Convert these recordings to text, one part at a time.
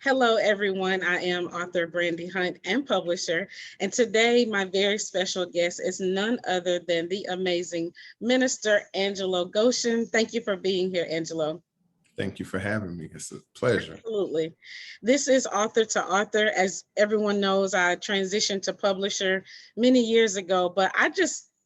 Hello, everyone. I am author Brandy Hunt and publisher. And today, my very special guest is none other than the amazing Minister Angelo Goshen. Thank you for being here, Angelo. Thank you for having me. It's a pleasure. Absolutely. This is author to author. As everyone knows, I transitioned to publisher many years ago, but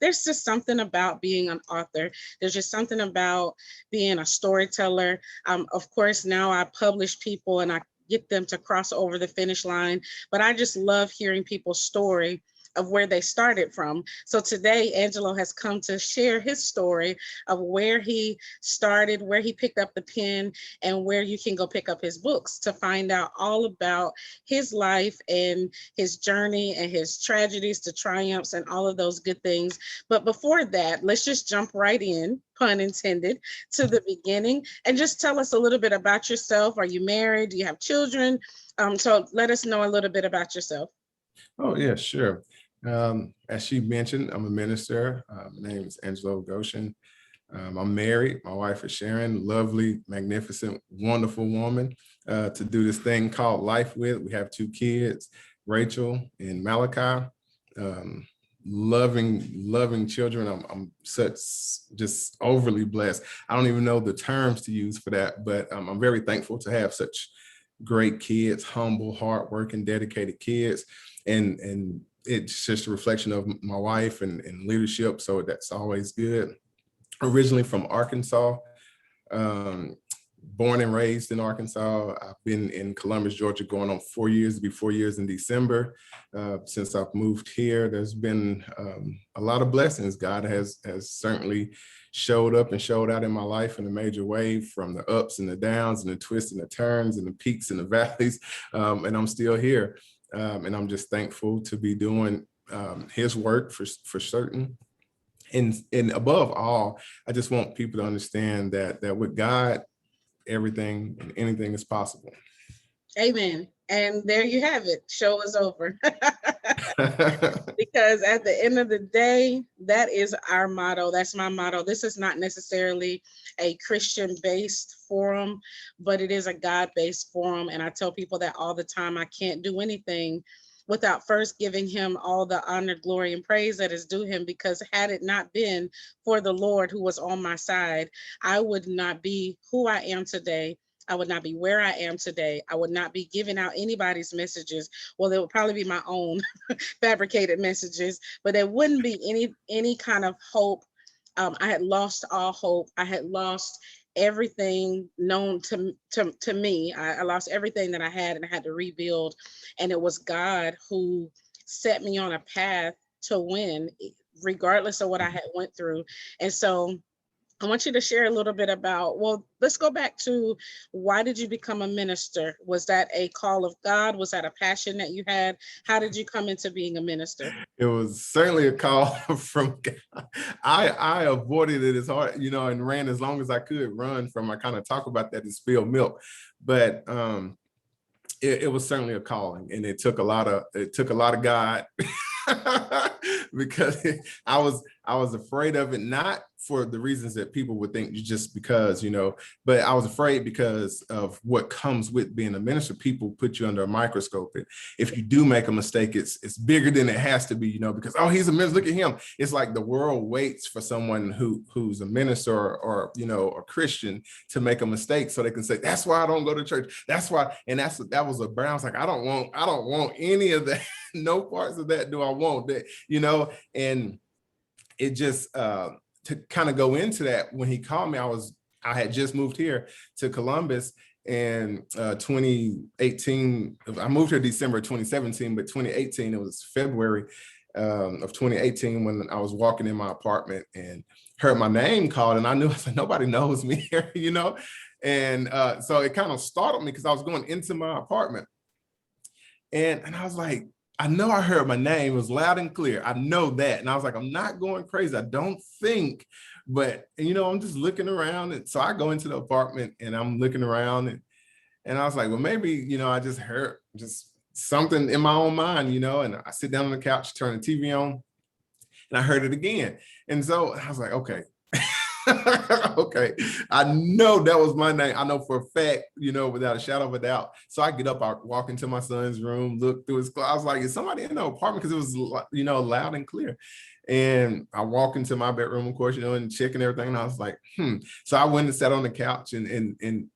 there's just something about being an author. There's just something about being a storyteller. Of course, now I publish people and I get them to cross over the finish line, but I just love hearing people's story of where they started from. So today, Angelo has come to share his story of where he started, where he picked up the pen, and where you can go pick up his books to find out all about his life and his journey and his tragedies to triumphs and all of those good things. But before that, let's just jump right in, pun intended, to the beginning and just tell us a little bit about yourself. Are you married? Do you have children? So let us know a little bit about yourself. Oh, yeah, sure. As she mentioned, I'm a minister. My name is Angelo Goshen. I'm married. My wife is Sharon, lovely, magnificent, wonderful woman to do this thing called life with. We have two kids, Rachel and Malachi. Loving children. I'm such just overly blessed. I don't even know the terms to use for that, but I'm very thankful to have such great kids, humble, hardworking, dedicated kids. And it's just a reflection of my wife and leadership. So that's always good. Originally from Arkansas, um, born and raised in Arkansas. I've been in Columbus, Georgia, going on 4 years, to be 4 years in December. Since I've moved here, there's been a lot of blessings. God has certainly showed up and showed out in my life in a major way, from the ups and the downs and the twists and the turns and the peaks and the valleys. And I'm still here. And I'm just thankful to be doing his work for certain. And above all, I just want people to understand that with God, everything and anything is possible. Amen. And there you have it. Show is over. Because at the end of the day, that is our motto. That's my motto. This is not necessarily a Christian based forum, but it is a God based forum. And I tell people that all the time. I can't do anything without first giving him all the honor, glory, and praise that is due him. Because had it not been for the Lord who was on my side, I would not be who I am today. I would not be where I am today. I would not be giving out anybody's messages. Well, there would probably be my own fabricated messages, but there wouldn't be any kind of hope. I had lost all hope. I had lost everything known to me. I lost everything that I had, and I had to rebuild. And it was God who set me on a path to win, regardless of what I had went through. And so I want you to share a little bit about, well, let's go back to, why did you become a minister? Was that a call of God? Was that a passion that you had? How did you come into being a minister? It was certainly a call from God. I avoided it as hard, and ran as long as I could run from. I kind of talk about that in spilled milk, but it was certainly a calling, and it took a lot of God. Because I was afraid of it, not for the reasons that people would think, just because, but I was afraid because of what comes with being a minister. People put you under a microscope, and if you do make a mistake, it's bigger than it has to be, because, oh, he's a minister, look at him. It's like the world waits for someone who's a minister or a Christian to make a mistake so they can say, that's why I don't go to church. That's why. And that was a brown. I was like, I don't want any of that. No parts of that do I want, that, and it just to kind of go into that, when he called me, I had just moved here to Columbus in 2018. I moved here December 2017, but 2018, it was February of 2018 when I was walking in my apartment and heard my name called, and I knew, I said, nobody knows me here, and so it kind of startled me, because I was going into my apartment, and I was like, I know I heard my name. It was loud and clear. I know that. And I was like, I'm not going crazy, I don't think. But, I'm just looking around. And so I go into the apartment and I'm looking around, and I was like, well, maybe, I just heard just something in my own mind, and I sit down on the couch, turn the TV on, and I heard it again. And so I was like, okay, Okay, I know that was my name. I know for a fact, without a shadow of a doubt. So I get up, I walk into my son's room, look through his closet. I was like, is somebody in the apartment? Because it was, loud and clear. And I walk into my bedroom, of course, and checking everything. And I was like, So I went and sat on the couch and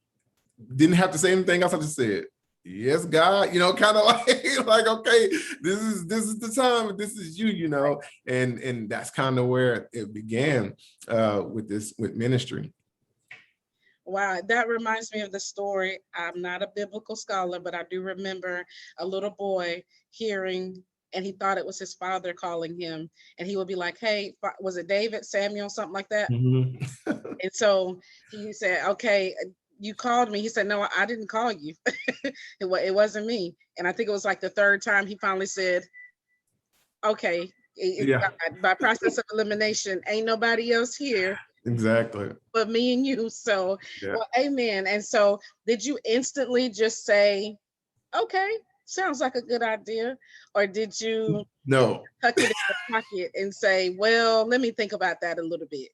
didn't have to say anything else. I just said, yes, God, kind of like, okay, this is the time, this is you, and that's kind of where it began with ministry. Wow, that reminds me of the story. I'm not a biblical scholar, but I do remember a little boy hearing, and he thought it was his father calling him, and he would be like, hey, was it David, Samuel, something like that? Mm-hmm. And so he said, okay, you called me. He said, no, I didn't call you. It wasn't me. And I think it was like the third time he finally said, okay, Yeah, by process of elimination, ain't nobody else here exactly. but me and you. So, Yeah. well, amen. And so, did you instantly just say, okay, sounds like a good idea? Or did you No, tuck it in the pocket and say, well, let me think about that a little bit?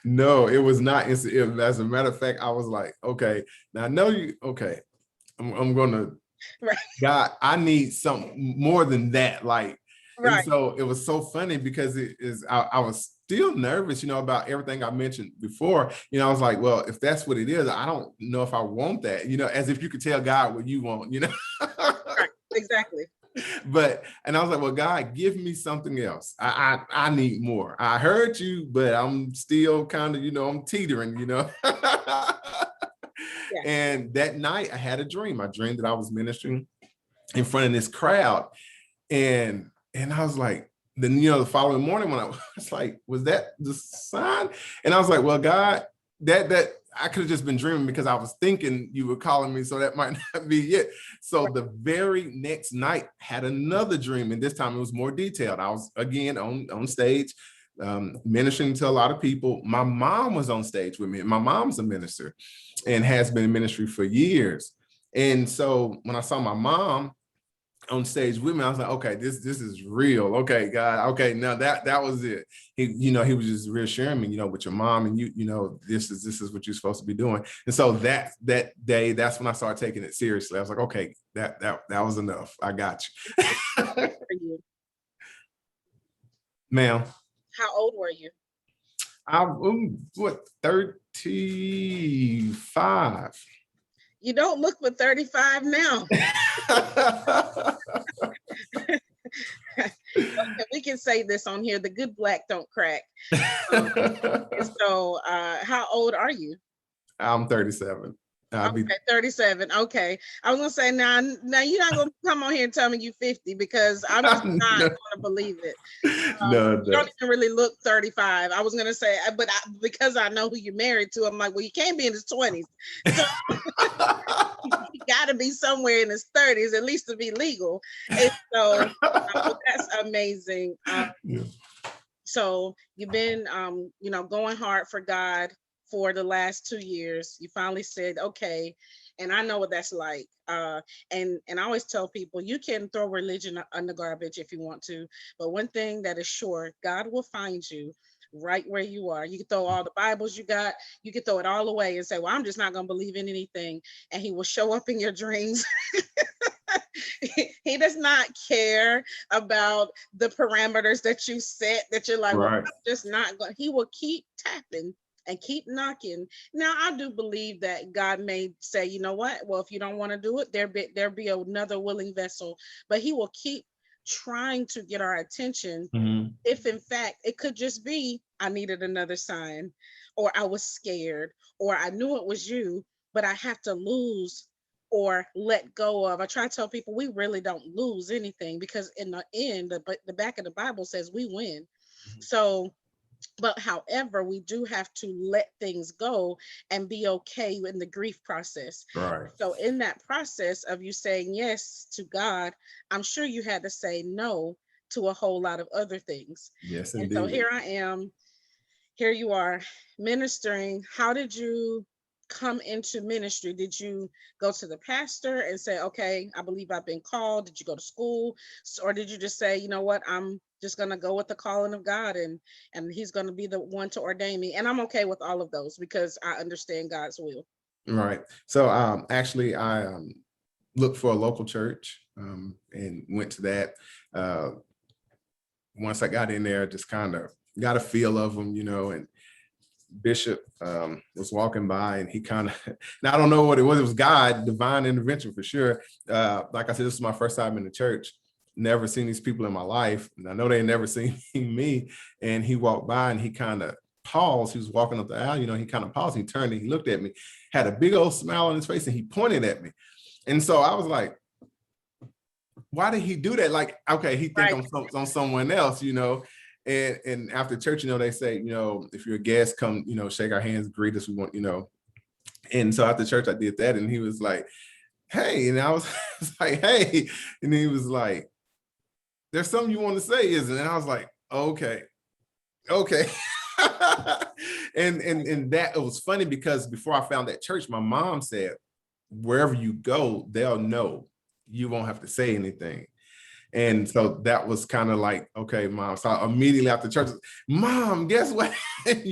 no, it was not instant. As a matter of fact, I was like, okay, now I know you, okay, I'm gonna, Right. God, I need something more than that. Like, and Right. so it was so funny because I was still nervous, about everything I mentioned before. I was like, well, if that's what it is, I don't know if I want that, as if you could tell God what you want, Right. Exactly. and I was like, well, God, give me something else. I need more. I heard you, but I'm still kind of, I'm teetering. Yeah. And that night I had a dream. I dreamed that I was ministering in front of this crowd. And I was like, then, the following morning when I was like, was that the sign? And I was like, well, God, that I could have just been dreaming because I was thinking you were calling me. So that might not be it. So Right. the very next night had another dream. And this time it was more detailed. I was again on stage, ministering to a lot of people. My mom was on stage with me. My mom's a minister and has been in ministry for years. And so when I saw my mom on stage with me, I was like, okay, this is real. Okay, God. Okay, now that was it. He was just reassuring me, with your mom and this is what you're supposed to be doing. And so that day, that's when I started taking it seriously. I was like, okay, that was enough. I got you. For you. Ma'am, How old were you? I'm what, 35. You don't look for 35 now. Okay, we can say this on here: the good black don't crack. And so, how old are you? I'm 37. I'll be Okay, 37. Okay. I was gonna say now you're not gonna come on here and tell me you 50 because I'm just not no, gonna believe it. no, You don't even really look 35. I was gonna say, but because I know who you're married to, I'm like, well, you can't be in his 20s. So he gotta be somewhere in his 30s, at least to be legal. And so but that's amazing. Yeah. So you've been going hard for God for the last 2 years. You finally said okay, and I know what that's like. And I always tell people you can throw religion on the garbage if you want to, but one thing that is sure, God will find you right where you are. You can throw all the Bibles you got, you can throw it all away and say, well, I'm just not going to believe in anything, and he will show up in your dreams. He does not care about the parameters that you set, that you're like, well, Right. I'm just not going. He will keep tapping and keep knocking. Now, I do believe that God may say, you know what? Well, if you don't want to do it, there be another willing vessel. But he will keep trying to get our attention. Mm-hmm. If in fact it could just be, I needed another sign, or I was scared, or I knew it was you, but I have to lose or let go of. I try to tell people we really don't lose anything, because in the end, the back of the Bible says we win. So, but however, we do have to let things go and be okay in the grief process. Right. So in that process of you saying yes to God, I'm sure you had to say no to a whole lot of other things. Yes, And so indeed. here I am, here you are ministering. How did you come into ministry? Did you go to the pastor and say, okay, I believe I've been called? Did you go to school? Or did you just say, you know what, just gonna go with the calling of God, and he's gonna be the one to ordain me. And I'm okay with all of those because I understand God's will. Right. So actually I looked for a local church and went to that. Uh, Once I got in there, just kind of got a feel of them, and Bishop was walking by and he kind of, now I don't know what it was God, divine intervention for sure. Like I said, this is my first time in the church, never seen these people in my life, and I know they never seen me. And he walked by and he kind of paused. He was walking up the aisle, he kind of paused, he turned and he looked at me, had a big old smile on his face, and he pointed at me. And so I was like, why did he do that? Like, okay, he think I'm someone else, and after church, they say, if you're a guest, come, shake our hands, greet us. We want, and so after church, I did that. And he was like, hey, and I was, like, hey, and he was like, there's something you want to say, isn't it? And I was like, okay. and that, it was funny because before I found that church, my mom said, wherever you go, they'll know. You won't have to say anything. And so that was kind of like, okay, Mom. So immediately after church, Mom, guess what? But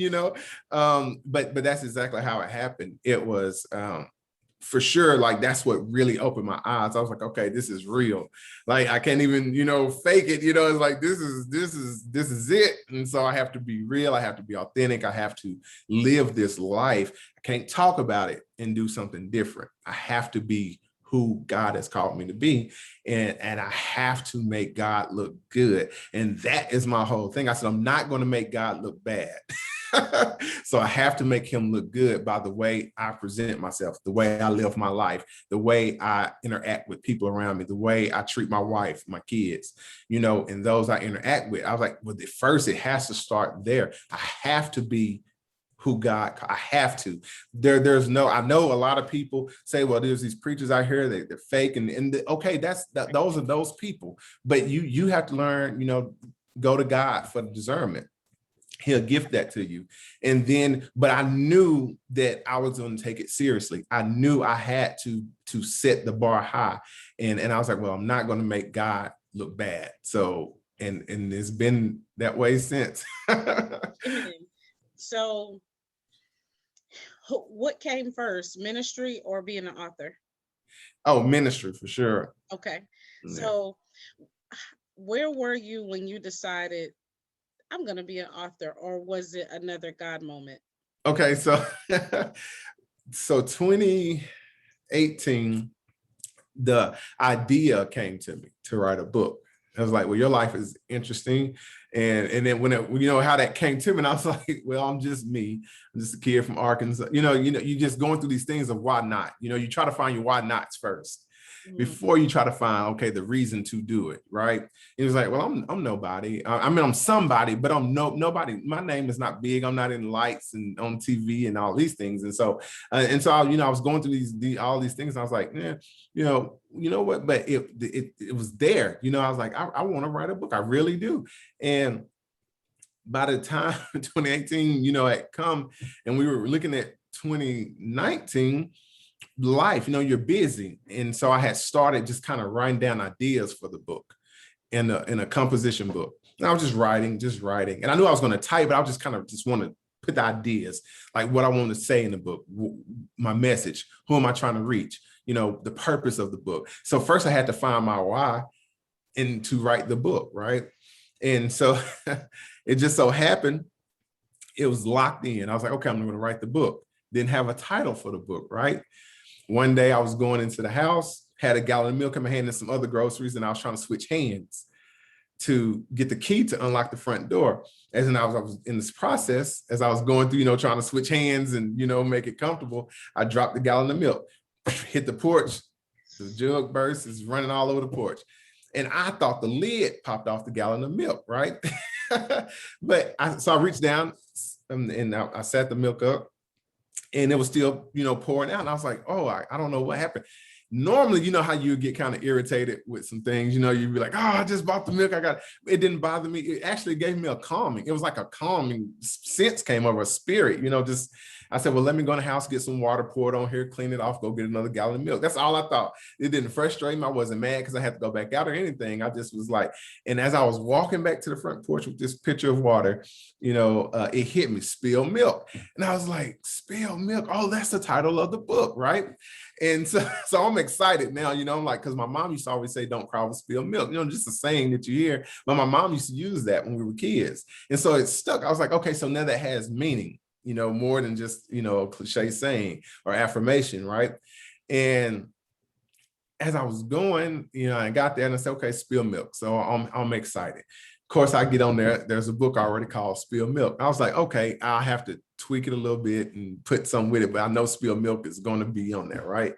that's exactly how it happened. It was for sure, like that's what really opened my eyes. I was like, okay, this is real. Like I can't even, fake it. It's like this is it. And so I have to be real. I have to be authentic. I have to live this life. I can't talk about it and do something different. I have to be who God has called me to be. And I have to make God look good. And that is my whole thing. I said, I'm not going to make God look bad. So I have to make him look good by the way I present myself, the way I live my life, the way I interact with people around me, the way I treat my wife, my kids, and those I interact with. I was like, well, first it has to start there. I have to be who God, I have to. There's no, I know a lot of people say, well, there's these preachers out here, they're fake, okay, those are those people. But you have to learn, go to God for discernment. He'll gift that to you. And then, but I knew that I was going to take it seriously. I knew I had to set the bar high. And I was like, well, I'm not going to make God look bad. So, and it's been that way since. So what came first, ministry or being an author? Oh, ministry for sure. Okay. Yeah. So where were you when you decided I'm going to be an author, or was it another God moment? Okay. So 2018, the idea came to me to write a book. I was like, well, your life is interesting. And then when how that came to me, and I was like, well, I'm just me. I'm just a kid from Arkansas. You just going through these things of why not. You try to find your why nots first before you try to find, okay, the reason to do it, right? It was like, well, I'm nobody. I mean, I'm somebody, but I'm nobody. My name is not big. I'm not in lights and on TV and all these things. And so I was going through all these things. And I was like, yeah, you know what? But it was there. I was like, I want to write a book. I really do. And by the time 2018, had come, and we were looking at 2019. Life, you're busy. And so I had started just kind of writing down ideas for the book in a composition book. And I was just writing. And I knew I was going to type, but I just want to put the ideas, like what I want to say in the book, my message, who am I trying to reach, the purpose of the book. So first I had to find my why and to write the book, right? And so it just so happened, it was locked in. I was like, okay, I'm going to write the book. Didn't have a title for the book, right? One day I was going into the house, had a gallon of milk in my hand and some other groceries, and I was trying to switch hands to get the key to unlock the front door. As in I was in this process, as I was going through, trying to switch hands and, make it comfortable, I dropped the gallon of milk, hit the porch, the jug burst, is running all over the porch. And I thought the lid popped off the gallon of milk, right? But I reached down and I sat the milk up, and it was still, pouring out. And I was like, oh, I don't know what happened. Normally, how you get kind of irritated with some things, you'd be like, oh, I just bought the milk. It didn't bother me. It actually gave me a calming. It was like a calming sense came over, a spirit, I said, well, let me go in the house, get some water poured on here, clean it off, go get another gallon of milk. That's all I thought. It didn't frustrate me. I wasn't mad because I had to go back out or anything. I just was like, and as I was walking back to the front porch with this pitcher of water, it hit me, spill milk. And I was like, spill milk. Oh, that's the title of the book, right? And so I'm excited now, I'm like, because my mom used to always say, don't cry over spilled milk, just a saying that you hear. But my mom used to use that when we were kids. And so it stuck. I was like, okay, so now that has meaning, more than just, a cliche saying or affirmation, right? And as I was going, I got there and I said, okay, spill milk. So I'm excited. Of course, I get on there. There's a book already called Spill Milk. I was like, okay, I'll have to tweak it a little bit and put something with it, but I know Spill Milk is going to be on there, right?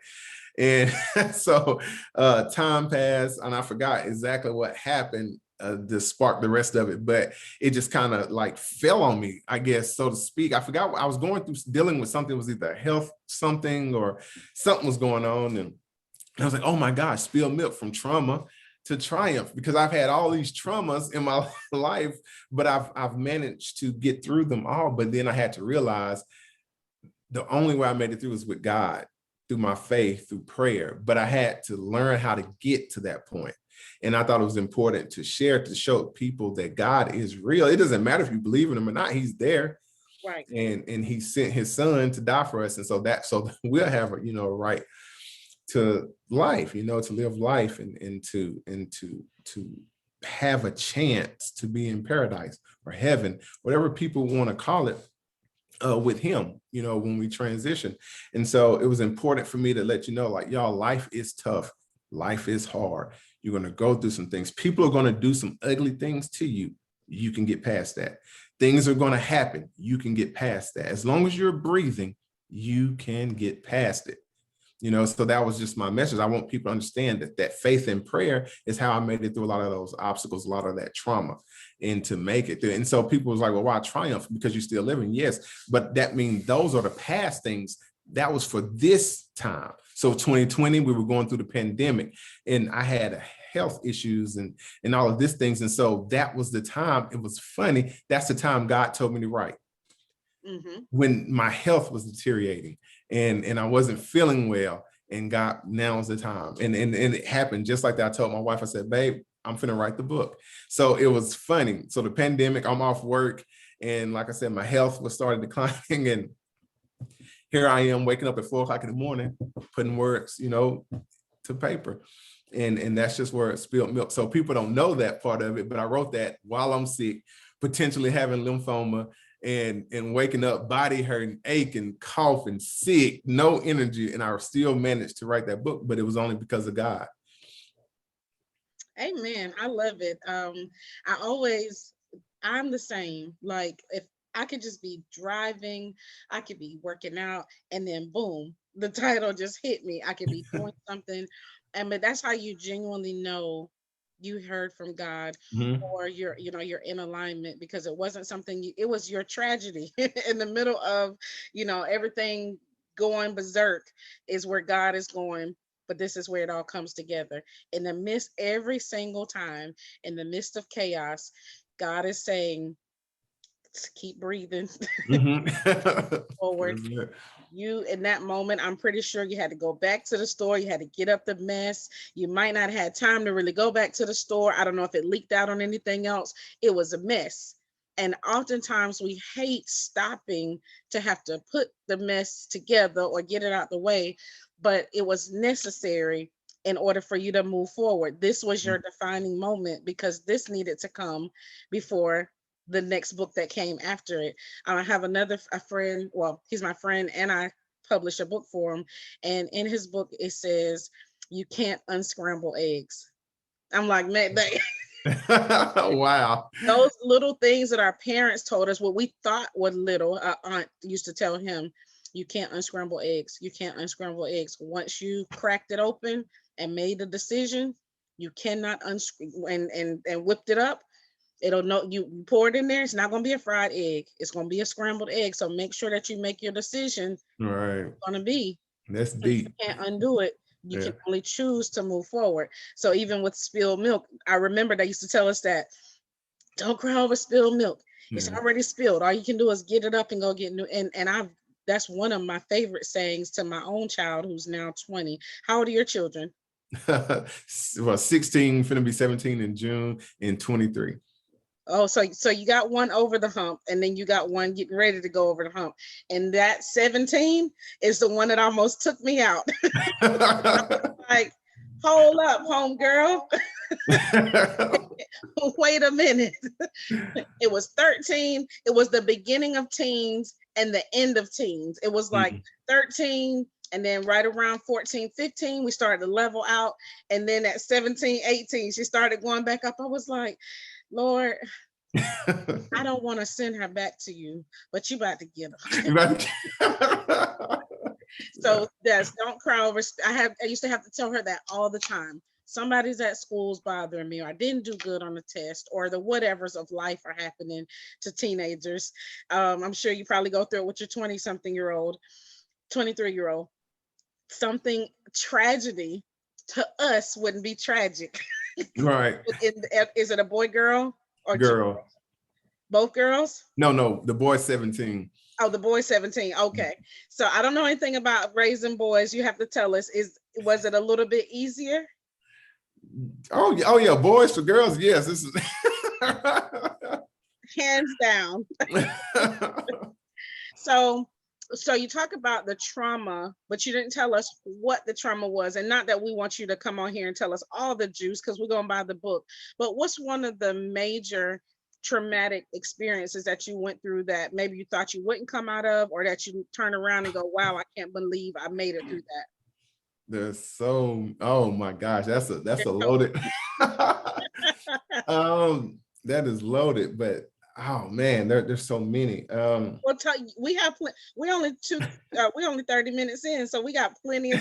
And so time passed and I forgot exactly what happened to spark the rest of it, but it just kind of like fell on me, I guess, so to speak. I forgot what I was going through, dealing with something. It was either health something or something was going on. And I was like, oh my gosh, spill milk, from trauma to triumph, because I've had all these traumas in my life, but I've managed to get through them all. But then I had to realize the only way I made it through was with God, through my faith, through prayer. But I had to learn how to get to that point. And I thought it was important to share, to show people that God is real. It doesn't matter if you believe in him or not, he's there. Right. And he sent his son to die for us. And so we'll have a right to life, to live life and to have a chance to be in paradise or heaven, whatever people want to call it, with him, when we transition. And so it was important for me to let you know, like, y'all, life is tough. Life is hard. You're going to go through some things. People are going to do some ugly things to you. You can get past that. Things are going to happen. You can get past that. As long as you're breathing, you can get past it. So that was just my message. I want people to understand that faith and prayer is how I made it through a lot of those obstacles, a lot of that trauma, and to make it through. And so people was like, well, why triumph? Because you're still living. Yes, but that means those are the past things. That was for this time. So 2020, we were going through the pandemic and I had health issues and all of these things. And so that was the time. It was funny. That's the time God told me to write. Mm-hmm. When my health was deteriorating and I wasn't feeling well, and God, now's the time. And it happened just like that. I told my wife, I said, babe, I'm finna write the book. So it was funny. So the pandemic, I'm off work. And like I said, my health was starting declining. And here I am waking up at 4 o'clock in the morning, putting words, to paper. And that's just where it spilled milk. So people don't know that part of it, but I wrote that while I'm sick, potentially having lymphoma, and waking up, body hurting, aching, coughing, sick, no energy. And I still managed to write that book, but it was only because of God. Amen. I love it. I'm the same. Like, if I could just be driving, I could be working out, and then boom, the title just hit me. I could be doing something. But that's how you genuinely know you heard from God, mm-hmm. or you're in alignment, because it wasn't something it was your tragedy in the middle of, everything going berserk is where God is going. But this is where it all comes together. In the midst, every single time, in the midst of chaos, God is saying, keep breathing, mm-hmm. forward. You, in that moment, I'm pretty sure you had to go back to the store. You had to get up the mess. You might not have had time to really go back to the store. I don't know if it leaked out on anything else. It was a mess. And oftentimes we hate stopping to have to put the mess together or get it out the way, but it was necessary in order for you to move forward. This was your defining moment, because this needed to come before the next book that came after it. I have a friend, well, he's my friend, and I published a book for him. And in his book, it says, you can't unscramble eggs. I'm like, man, wow. Those little things that our parents told us, what we thought were little, our aunt used to tell him, you can't unscramble eggs. You can't unscramble eggs. Once you cracked it open and made the decision, you cannot unscramble and whipped it up. It'll know, you pour it in there. It's not going to be a fried egg. It's going to be a scrambled egg. So make sure that you make your decision. Right. It's going to be. That's deep. You can't undo it. You can only choose to move forward. So even with spilled milk, I remember they used to tell us that, don't cry over spilled milk. It's already spilled. All you can do is get it up and go get new. And I've That's one of my favorite sayings to my own child who's now 20. How old are your children? Well, 16, finna be 17 in June, and 23. Oh, so you got one over the hump, and then you got one getting ready to go over the hump. And that 17 is the one that almost took me out. Like, hold up, home girl. Wait a minute. It was 13. It was the beginning of teens and the end of teens. It was like 13, and then right around 14, 15, we started to level out. And then at 17, 18, she started going back up. I was like, Lord, I don't want to send her back to you, but you about to get her. So yes, don't cry over. I used to have to tell her that all the time. Somebody's at school's bothering me, or I didn't do good on the test, or the whatevers of life are happening to teenagers. I'm sure you probably go through it with your 20-something-year-old, 23-year-old. Something tragedy to us wouldn't be tragic. Right. Is it a boy, girl, or girl? Both girls? No, the boy's 17. Oh, the boy's 17. Okay. So I don't know anything about raising boys. You have to tell us, was it a little bit easier? Oh yeah, boys for girls. Yes, this is hands down. So you talk about the trauma, but you didn't tell us what the trauma was. And not that we want you to come on here and tell us all the juice, because we're going to buy the book. But what's one of the major traumatic experiences that you went through that maybe you thought you wouldn't come out of, or that you turn around and go, wow, I can't believe I made it through that? There's so, oh my gosh, that's a loaded that is loaded, but oh man, there's so many. Well, we only 30 minutes in, so we got plenty of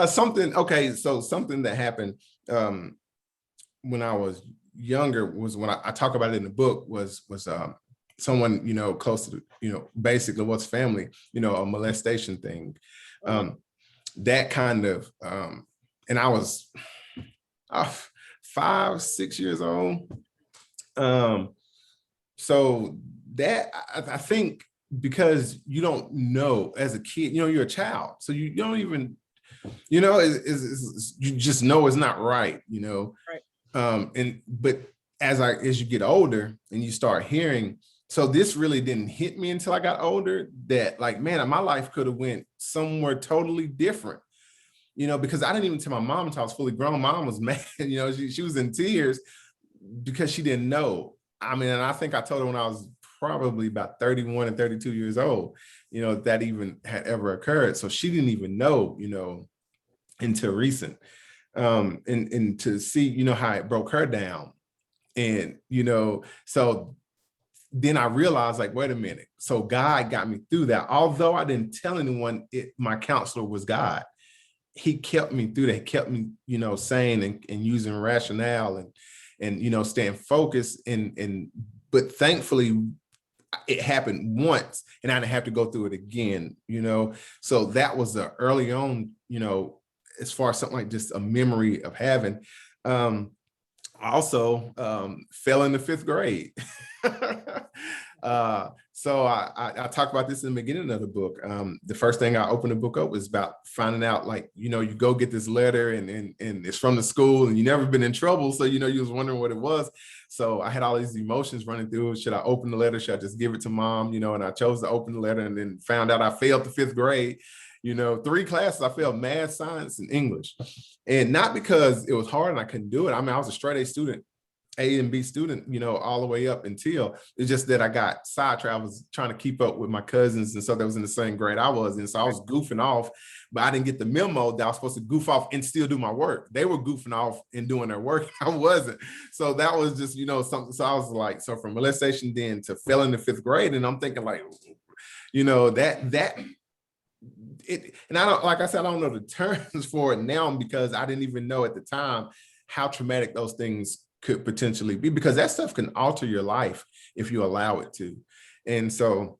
something that happened when I was younger was when I talk about it in the book was someone, close to, basically what's family, a molestation thing. That kind of, and I was 5, 6 years old. So that, I think, because you don't know as a kid, you're a child. So you don't even, you just know it's not right, Right. But as you get older and you start hearing, so this really didn't hit me until I got older, that like, man, my life could have went somewhere totally different, because I didn't even tell my mom until I was fully grown. Mom was mad, she was in tears because she didn't know. I mean, and I think I told her when I was probably about 31 and 32 years old, that even had ever occurred. So she didn't even know, until recent. And to see, how it broke her down. And, so then I realized, like, wait a minute. So God got me through that. Although I didn't tell anyone, my counselor was God. He kept me through that. He kept me, sane and using rationale and staying focused. But thankfully, it happened once and I didn't have to go through it again, So that was the early on, as far as something like just a memory of having. I also fell in the 5th grade. So I talk about this in the beginning of the book. The first thing I opened the book up was about finding out, like, you go get this letter and it's from the school and you never been in trouble. So, you was wondering what it was. So I had all these emotions running through. Should I open the letter? Should I just give it to mom? And I chose to open the letter and then found out I failed the 5th grade. 3 classes, I failed math, science, and English. And not because it was hard and I couldn't do it. I mean, I was a straight A student, A and B student, all the way up until it's just that I got sidetracked. I was trying to keep up with my cousins. And so that was in the same grade I was in. So I was goofing off, but I didn't get the memo that I was supposed to goof off and still do my work. They were goofing off and doing their work. I wasn't. So that was just, something. So I was like, so from molestation then to failing the 5th grade. And I'm thinking like, and I don't, like I said, I don't know the terms for it now because I didn't even know at the time how traumatic those things could potentially be, because that stuff can alter your life if you allow it to. And so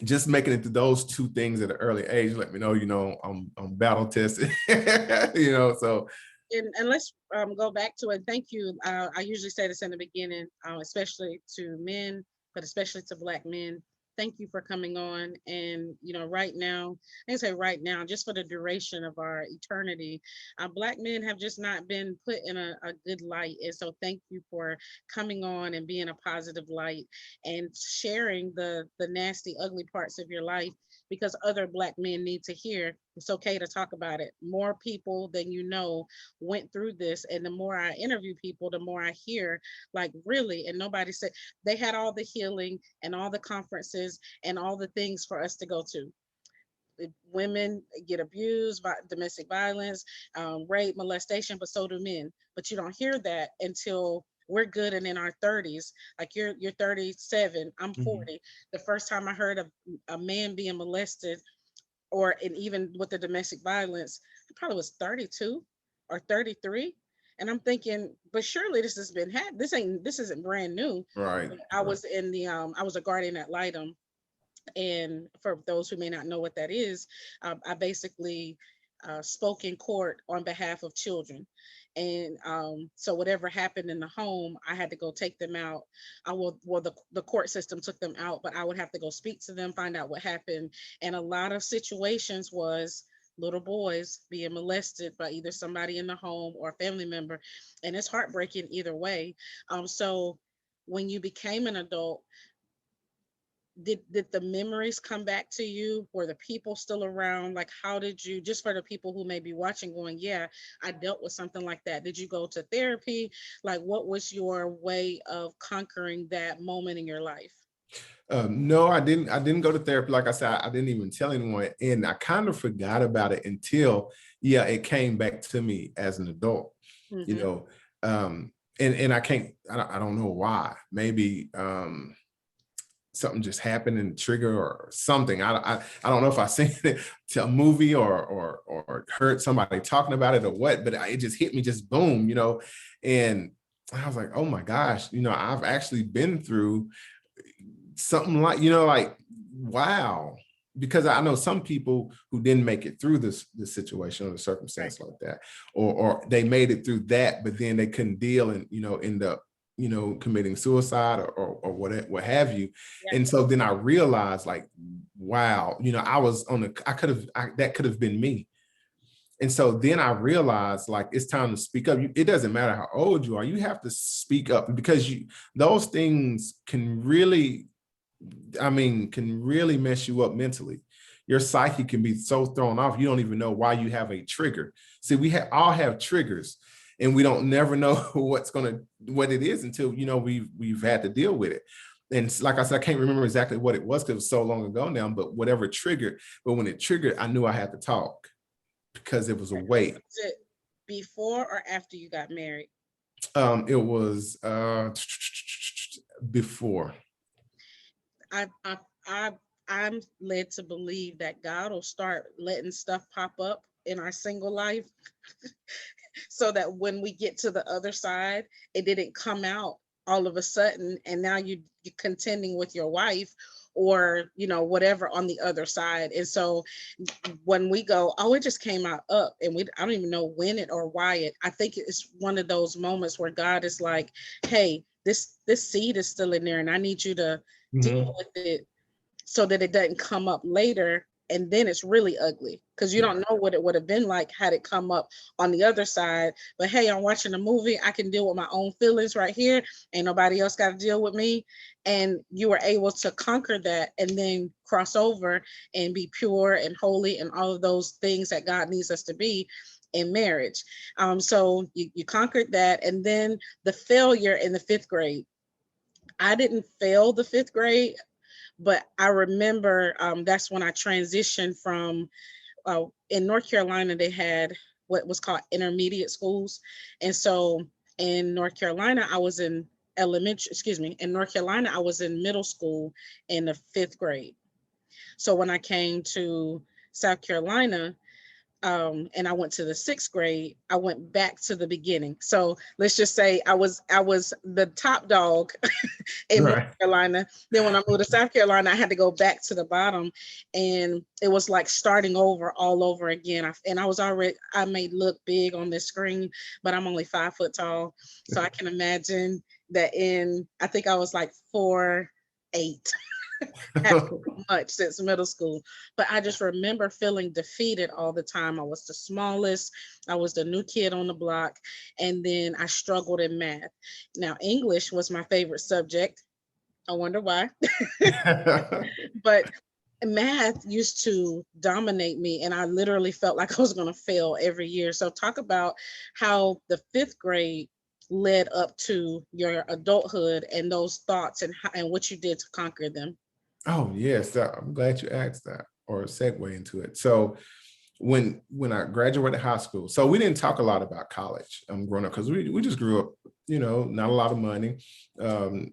just making it to those 2 things at an early age, let me know, I'm battle tested, so. And let's go back to it. Thank you. I usually say this in the beginning, especially to men, but especially to Black men. thank you for coming on. And right now, I say right now, just for the duration of our eternity, Black men have just not been put in a good light. And so thank you for coming on and being a positive light and sharing the nasty, ugly parts of your life, because other Black men need to hear it's okay to talk about it. More people than went through this. And the more I interview people, the more I hear, like, really. And nobody said they had all the healing and all the conferences and all the things for us to go to. Women get abused by domestic violence, rape, molestation, but so do men. But you don't hear that until we're good and in our 30s. Like, you're 37, I'm Mhm. 40. The first time I heard of a man being molested, and even with the domestic violence, I probably was 32 or 33. And I'm thinking, but surely this has been had. This isn't brand new. Right. I Right. was in the I was a guardian ad litem, and for those who may not know what that is, I basically spoke in court on behalf of children. And so whatever happened in the home, I had to go take them out. Well, the court system took them out, but I would have to go speak to them, find out what happened. And a lot of situations was little boys being molested by either somebody in the home or a family member. And it's heartbreaking either way. So when you became an adult, did the memories come back to you? Were the people still around? Like, how did you, just for the people who may be watching going, yeah, I dealt with something like that, did you go to therapy? Like, what was your way of conquering that moment in your life? No, I didn't. I didn't go to therapy. Like I said, I didn't even tell anyone, and I kind of forgot about it until, yeah, it came back to me as an adult. You Hmm. know, and I can't. I don't know why. Maybe something just happened and trigger or something. I don't know if I seen it to a movie or heard somebody talking about it or what, but it just hit me, just boom. And I was like, oh my gosh, I've actually been through something like wow. Because I know some people who didn't make it through this situation or the Right. circumstance like that, or they made it through that, but then they couldn't deal and end up committing suicide or what have you. Yeah. And so then I realized, like, wow, I was on I could have, that could have been me. And so then I realized, like, it's time to speak up. It doesn't matter how old you are, you have to speak up, because those things can really, can really mess you up mentally. Your psyche can be so thrown off, you don't even know why you have a trigger. See, we all have triggers, and we don't never know what it is until we've had to deal with it. And like I said, I can't remember exactly what it was because it was so long ago now, but whatever triggered, but when it triggered, I knew I had to talk because it was a weight. Was it before or after you got married? It was before. I I I I'm led to believe that God will start letting stuff pop up in our single life, so that when we get to the other side, it didn't come out all of a sudden, and now you're contending with your wife, or whatever on the other side. And so when we go, oh, it just came out up, and I don't even know when it or why it. I think it's one of those moments where God is like, hey, this seed is still in there, and I need you to deal Mhm. with it so that it doesn't come up later, and then it's really ugly, because you don't know what it would have been like had it come up on the other side. But hey, I'm watching a movie, I can deal with my own feelings right here, ain't nobody else got to deal with me. And you were able to conquer that and then cross over and be pure and holy and all of those things that God needs us to be in marriage. So you conquered that. And then the failure in the fifth grade, I didn't fail the fifth grade, but I remember that's when I transitioned from, in North Carolina, they had what was called intermediate schools. And so in North Carolina, I was in in North Carolina, I was in middle school in the fifth grade. So when I came to South Carolina, and I went to the sixth grade, I went back to the beginning. So let's just say I was the top dog in North Right. Carolina. Then when I moved to South Carolina, I had to go back to the bottom, and it was like starting over all over again. And I may look big on this screen, but I'm only 5 foot tall, so I can imagine that. I think I was like 4'8". Haven't grown much since middle school, but I just remember feeling defeated all the time. I was the smallest, I was the new kid on the block, and then I struggled in math. Now, English was my favorite subject. I wonder why. But math used to dominate me, and I literally felt like I was going to fail every year. So, talk about how the fifth grade led up to your adulthood and those thoughts and what you did to conquer them. Oh, yes. I'm glad you asked that or segue into it. So when I graduated high school, so we didn't talk a lot about college growing up because we just grew up, not a lot of money. Um,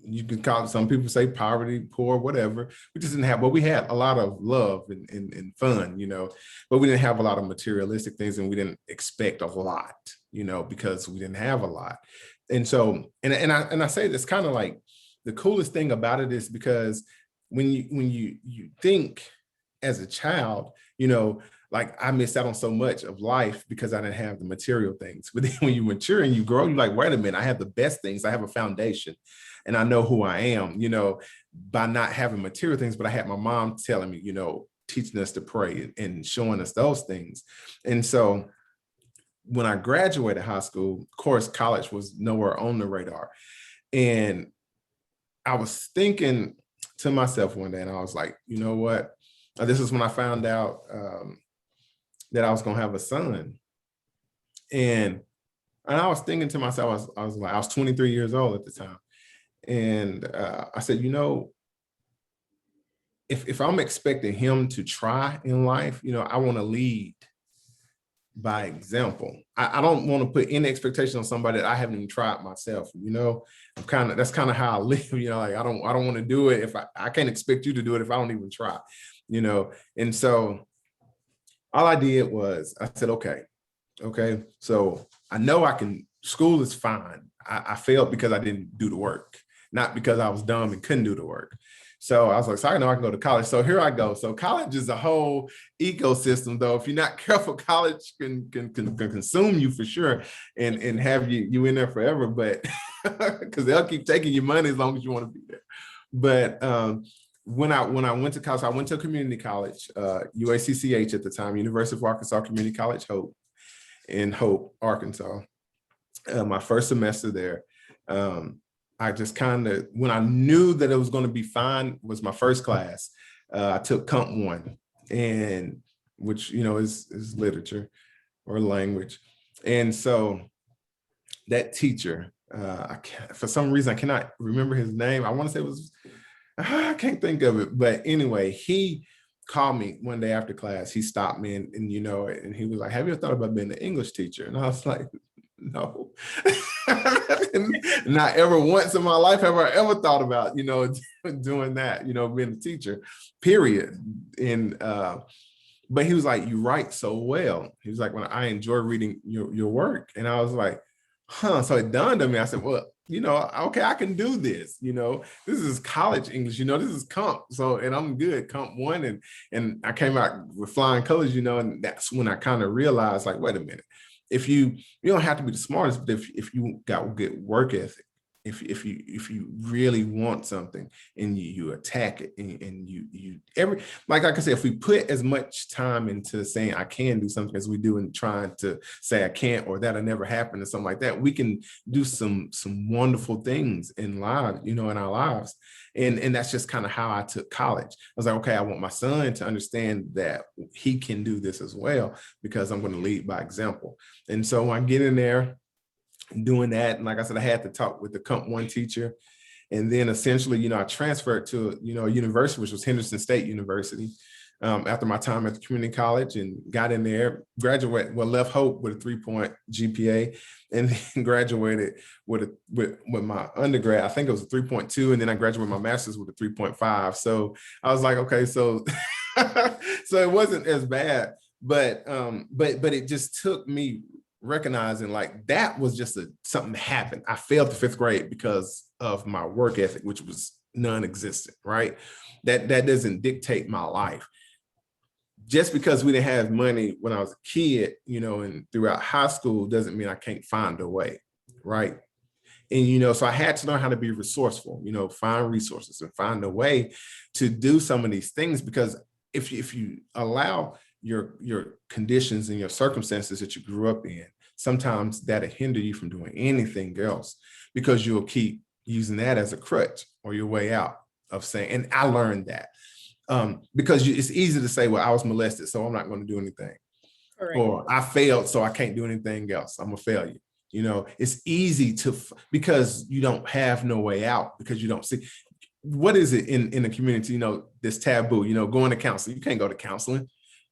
you can call it, some people say poverty, poor, whatever. We just didn't have, but we had a lot of love and fun, but we didn't have a lot of materialistic things, and we didn't expect a lot, because we didn't have a lot. And so, and I say this kind of like the coolest thing about it is because when you think as a child, like I missed out on so much of life because I didn't have the material things. But then when you mature and you grow, you're like, wait a minute, I have the best things. I have a foundation and I know who I am, by not having material things. But I had my mom telling me, teaching us to pray and showing us those things. And so when I graduated high school, of course, college was nowhere on the radar. And I was thinking to myself one day, and I was like, you know what? This is when I found out that I was going to have a son. And I was thinking to myself, I was 23 years old at the time. And I said, if I'm expecting him to try in life, I want to lead by example. I don't want to put any expectation on somebody that I haven't even tried myself. That's kind of how I live. Like I don't want to do it if I can't expect you to do it if I don't even try. And so all I did was I said, okay, so I know I can. School is fine. I failed because I didn't do the work, not because I was dumb and couldn't do the work. So I was like, so I know I can go to college. So here I go. So college is a whole ecosystem, though. If you're not careful, college can consume you for sure and have you in there forever. But because they'll keep taking your money as long as you want to be there. But when I went to college, I went to a community college, UACCH at the time, University of Arkansas Community College, Hope, in Hope, Arkansas. My first semester there. I just when I knew that it was going to be fine, was my first class. I took Comp 1, and which, is literature or language. And so that teacher, for some reason, I cannot remember his name. I want to say it was, I can't think of it. But anyway, he called me one day after class. He stopped me and and he was like, have you ever thought about being an English teacher? And I was like, no. Not ever once in my life have I ever thought about, doing that, being a teacher, period. And but he was like, you write so well. He was like, when I enjoy reading your work. And I was like, so it dawned on me. I said, well, okay, I can do this. This is college English, this is Comp. So, and I'm good, Comp 1. And I came out with flying colors, and that's when I kind of realized, like, wait a minute. If you don't have to be the smartest, but if you got good work ethic, if you really want something and you attack it and you like I said, if we put as much time into saying I can do something as we do in trying to say I can't or that'll never happen or something like that, we can do some wonderful things in our lives. And that's just kind of how I took college. I was like, okay, I want my son to understand that he can do this as well because I'm going to lead by example. And so when I get in there doing that, and like I said, I had to talk with the Comp 1 teacher. And then essentially, I transferred to, a university, which was Henderson State University, after my time at the community college, and got in there, left Hope with a 3-point GPA, and then graduated with my undergrad. I think it was a 3.2, and then I graduated my master's with a 3.5. So I was like, okay, so so it wasn't as bad, but it just took me recognizing like that was just something that happened. I failed the 5th grade because of my work ethic, which was non-existent, right? That doesn't dictate my life. Just because we didn't have money when I was a kid, and throughout high school doesn't mean I can't find a way, right? And so I had to learn how to be resourceful, find resources and find a way to do some of these things, because if you allow your conditions and your circumstances that you grew up in, sometimes that'll hinder you from doing anything else, because you'll keep using that as a crutch or your way out of saying, and I learned that because it's easy to say, well, I was molested, so I'm not going to do anything. Correct. Or I failed, so I can't do anything else. I'm a failure. It's easy because you don't have no way out, because you don't see. What is it in the community, this taboo, going to counseling? You can't go to counseling.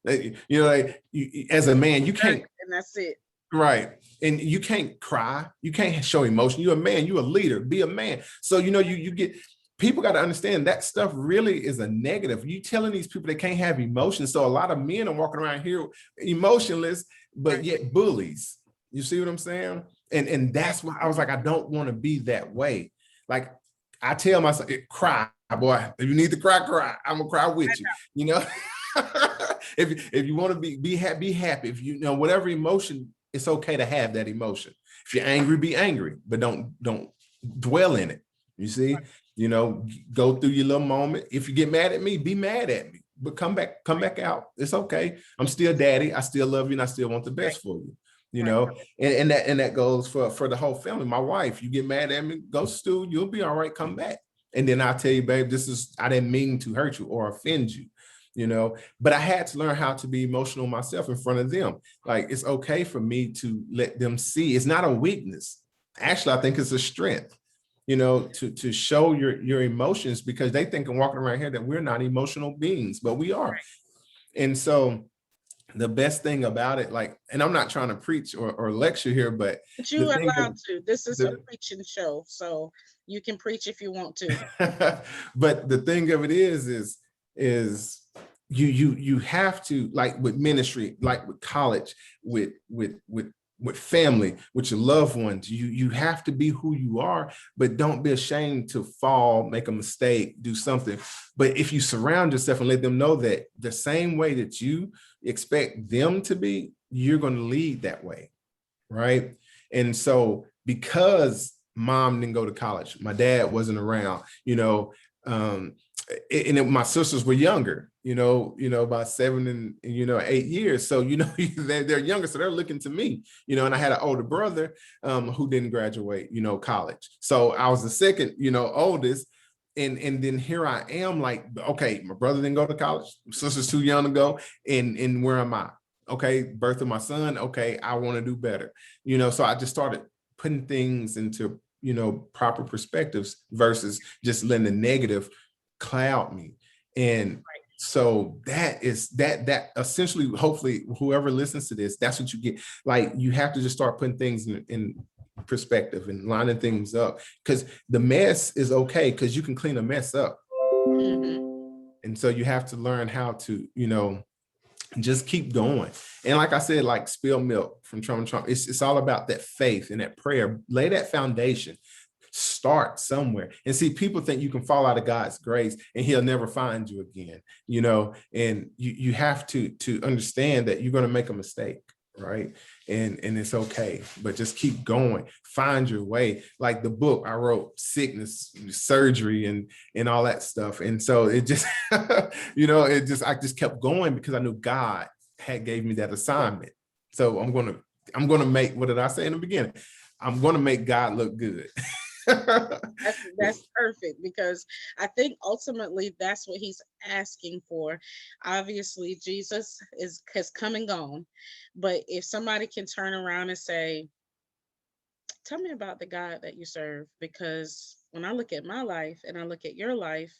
As a man, you can't. And that's it. Right. And you can't cry. You can't show emotion. You're a man. You're a leader. Be a man. So, you get, people got to understand that stuff really is a negative. You telling these people they can't have emotions. So a lot of men are walking around here emotionless, but yet bullies. You see what I'm saying? And that's why I was like, I don't want to be that way. Like, I tell myself, cry, boy. If you need to cry, cry. I'm gonna cry with you. If you want to be happy, be happy. If whatever emotion, it's okay to have that emotion. If you're angry, be angry, but don't dwell in it. You see, go through your little moment. If you get mad at me, be mad at me, but come back out. It's okay. I'm still daddy. I still love you, and I still want the best for you. And that goes for the whole family. My wife, you get mad at me, go stew, you'll be all right, come back. And then I'll tell you, babe, I didn't mean to hurt you or offend you, but I had to learn how to be emotional myself in front of them. Like, it's okay for me to let them see. It's not a weakness. Actually, I think it's a strength, to show your emotions, because they think I'm walking around here that we're not emotional beings, but we are. And so the best thing about it, and I'm not trying to preach or lecture here, but you are allowed to. This is a preaching show, so you can preach if you want to. But the thing of it is you have to, like with ministry, like with college, with family, with your loved ones, you have to be who you are, but don't be ashamed to fall, make a mistake, do something. But if you surround yourself and let them know that the same way that you expect them to be, you're going to lead that way, right? And so, because mom didn't go to college, my dad wasn't around, my sisters were younger, about 7 and 8 years. So, they're younger. So they're looking to me, and I had an older brother who didn't graduate, college. So I was the second, oldest. And then here I am, like, okay, my brother didn't go to college, my sister's too young to go. And where am I? Okay, birth of my son. Okay, I want to do better. So I just started putting things into, proper perspectives versus just letting the negative cloud me. And so that is that essentially, hopefully whoever listens to this, that's what you get. Like, you have to just start putting things in perspective and lining things up, because the mess is okay, because you can clean a mess up. And so you have to learn how to, just keep going. And like I said, like spill milk from Trump. It's all about that faith and that prayer. Lay that foundation. Start somewhere. And see, people think you can fall out of God's grace and he'll never find you again, and you have to understand that you're going to make a mistake, right? And it's okay, but just keep going, find your way. Like the book I wrote, Sickness, Surgery, and all that stuff. And so it just, I just kept going, because I knew God had gave me that assignment. So I'm going to make, what did I say in the beginning? I'm going to make God look good. That's perfect, because I think ultimately that's what he's asking for. Obviously, Jesus has come and gone, but if somebody can turn around and say, tell me about the God that you serve, because when I look at my life and I look at your life,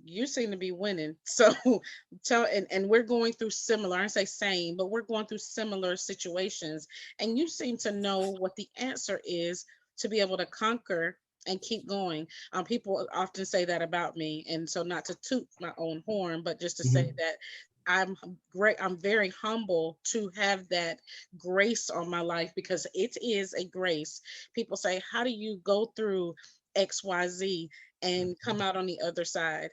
you seem to be winning. So and we're going through similar, I don't say same, but we're going through similar situations, and you seem to know what the answer is to be able to conquer and keep going. People often say that about me, and so not to toot my own horn, but just to say that I'm great. I'm very humble to have that grace on my life, because it is a grace. People say, how do you go through XYZ and come out on the other side?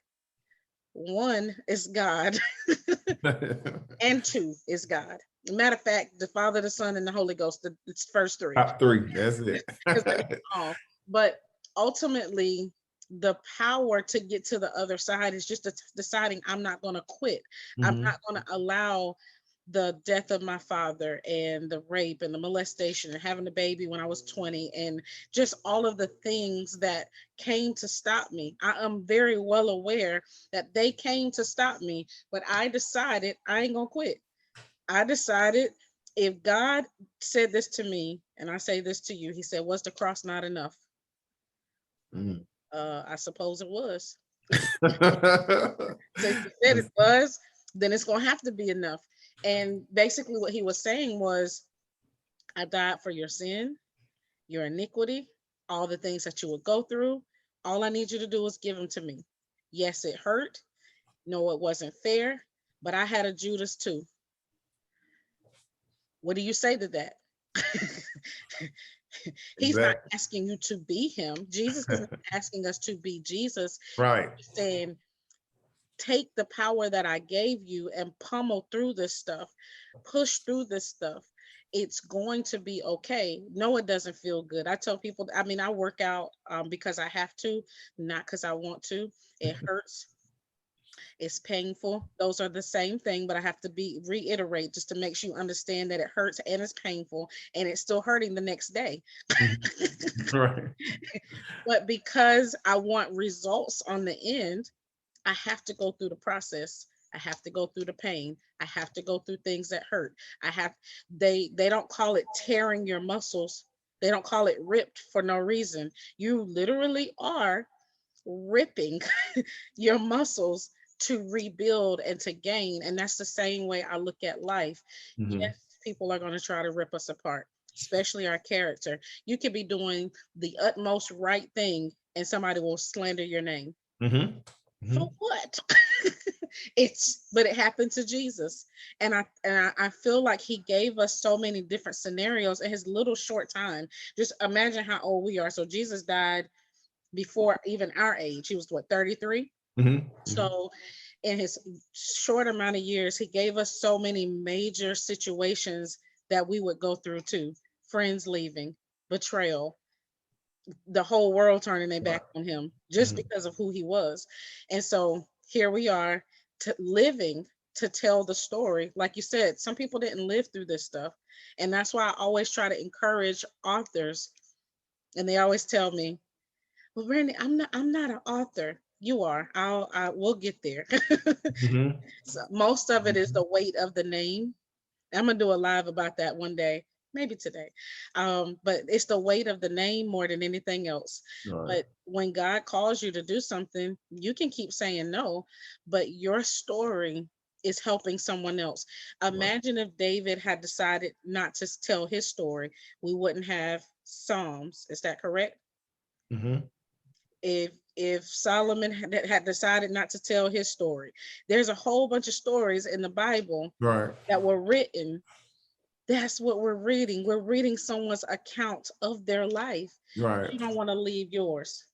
One is God, and two is God. Matter of fact, the Father, the Son, and the Holy Ghost, the first three. Top 3, that's it. But ultimately, the power to get to the other side is just deciding I'm not going to quit. I'm Mhm. not going to allow the death of my father and the rape and the molestation and having a baby when I was 20 and just all of the things that came to stop me. I am very well aware that they came to stop me, but I decided I ain't going to quit. I decided if God said this to me and I say this to you, he said, was the cross not enough? Mm. I suppose it was. So if he said it was, then it's going to have to be enough. And basically, what he was saying was, I died for your sin, your iniquity, all the things that you would go through. All I need you to do is give them to me. Yes, it hurt. No, it wasn't fair, but I had a Judas too. What do you say to that? He's not Exactly. asking you to be him. Jesus is not asking us to be Jesus. Right. He's saying, take the power that I gave you and pummel through this stuff, push through this stuff. It's going to be okay. No, it doesn't feel good. I tell people, I mean, I work out because I have to, not because I want to. It hurts. It's painful. Those are the same thing, but I have to be reiterate just to make sure you understand that it hurts and it's painful and it's still hurting the next day. Mhm. Right. But because I want results on the end, I have to go through the process. I have to go through the pain. I have to go through things that hurt. I have they don't call it tearing your muscles. They don't call it ripped for no reason. You literally are ripping your muscles to rebuild and to gain. And that's the same way I look at life. Mhm. Yes, people are going to try to rip us apart, especially our character. You could be doing the utmost right thing and somebody will slander your name. Mhm. For Mhm. what? But it happened to Jesus. And I feel like he gave us so many different scenarios in his little short time. Just imagine how old we are. So Jesus died before even our age. He was what, 33? Mhm. Mhm. So in his short amount of years, he gave us so many major situations that we would go through too. Friends leaving, betrayal, the whole world turning their Right. back on him just Mhm. because of who he was. And so here we are living to tell the story. Like you said, some people didn't live through this stuff. And that's why I always try to encourage authors. And they always tell me, well, Randy, I'm not an author. You are. We'll get there. Mhm. So most of it is Mhm. the weight of the name. I'm gonna do a live about that one day, maybe today. But it's the weight of the name more than anything else. Right. But when God calls you to do something, you can keep saying no, but your story is helping someone else. Right. Imagine if David had decided not to tell his story, we wouldn't have Psalms. Is that correct? Mhm. If Solomon had decided not to tell his story, there's a whole bunch of stories in the Bible Right. that were written. That's what we're reading. We're reading someone's account of their life. Right. You don't want to leave yours.